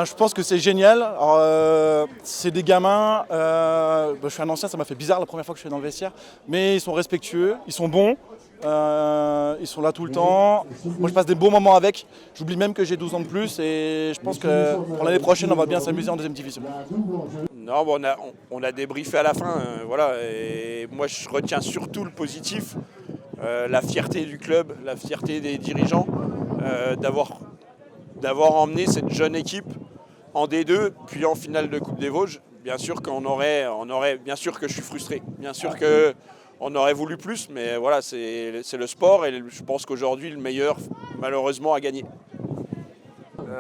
Je pense que c'est génial. Alors, c'est des gamins, je suis un ancien, ça m'a fait bizarre la première fois que je suis dans le vestiaire, mais ils sont respectueux, ils sont bons, ils sont là tout le temps. Moi je passe des beaux moments avec, j'oublie même que j'ai 12 ans de plus et je pense que pour l'année prochaine on va bien s'amuser en deuxième division. Non, bon, on a débriefé à la fin, voilà. Et moi, je retiens surtout le positif, la fierté du club, la fierté des dirigeants, d'avoir emmené cette jeune équipe en D2, puis en finale de Coupe des Vosges. Bien sûr bien sûr que je suis frustré, bien sûr qu'on aurait voulu plus, mais voilà, c'est le sport et je pense qu'aujourd'hui, le meilleur, malheureusement, a gagné.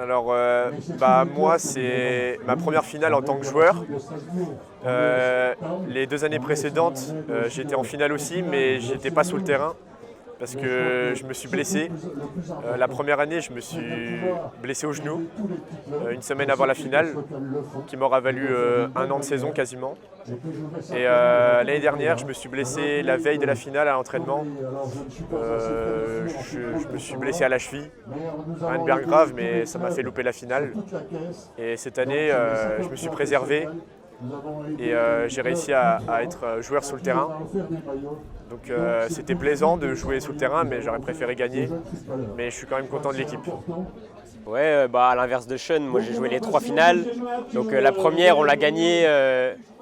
Alors, moi, c'est ma première finale en tant que joueur. Les 2 années précédentes, j'étais en finale aussi, mais je n'étais pas sous le terrain parce que je me suis blessé. La première année, je me suis blessé au genou, une semaine avant la finale, qui m'aura valu 1 an de saison quasiment. Et l'année dernière, je me suis blessé la veille de la finale à l'entraînement. Je me suis blessé à la cheville, rien de bien grave, mais ça m'a fait louper la finale. Et cette année, je me suis préservé et j'ai réussi à être joueur sur le terrain. Donc c'était plaisant de jouer sur le terrain, mais j'aurais préféré gagner. Mais je suis quand même content de l'équipe. Ouais, à l'inverse de Sean, moi j'ai joué les 3 finales. Donc la première, on l'a gagnée.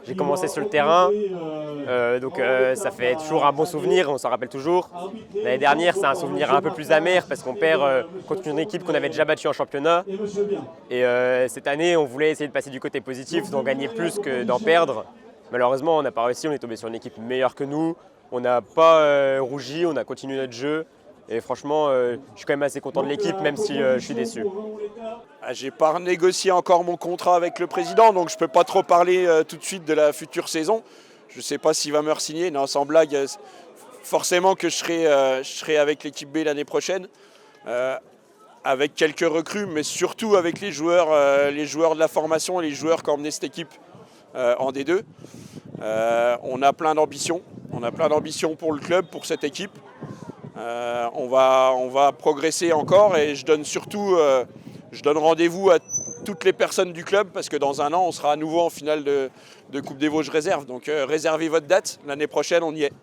J'ai commencé sur le terrain, ça fait toujours un bon souvenir, on s'en rappelle toujours. L'année dernière, c'est un souvenir un peu plus amer parce qu'on perd contre une équipe qu'on avait déjà battue en championnat. Et cette année, on voulait essayer de passer du côté positif, d'en gagner plus que d'en perdre. Malheureusement, on n'a pas réussi, on est tombé sur une équipe meilleure que nous. On n'a pas rougi, on a continué notre jeu. Et franchement, je suis quand même assez content de l'équipe, même si je suis déçu. J'ai pas renégocié encore mon contrat avec le président, donc je ne peux pas trop parler tout de suite de la future saison. Je ne sais pas s'il va me re-signer. Non, sans blague, forcément que je serai avec l'équipe B l'année prochaine, avec quelques recrues, mais surtout avec les joueurs de la formation, les joueurs qui ont emmené cette équipe en D2. On a plein d'ambitions. On a plein d'ambitions pour le club, pour cette équipe. On va progresser encore et je donne rendez-vous à toutes les personnes du club parce que dans 1 an, on sera à nouveau en finale de Coupe des Vosges réserve. Donc réservez votre date, l'année prochaine, on y est.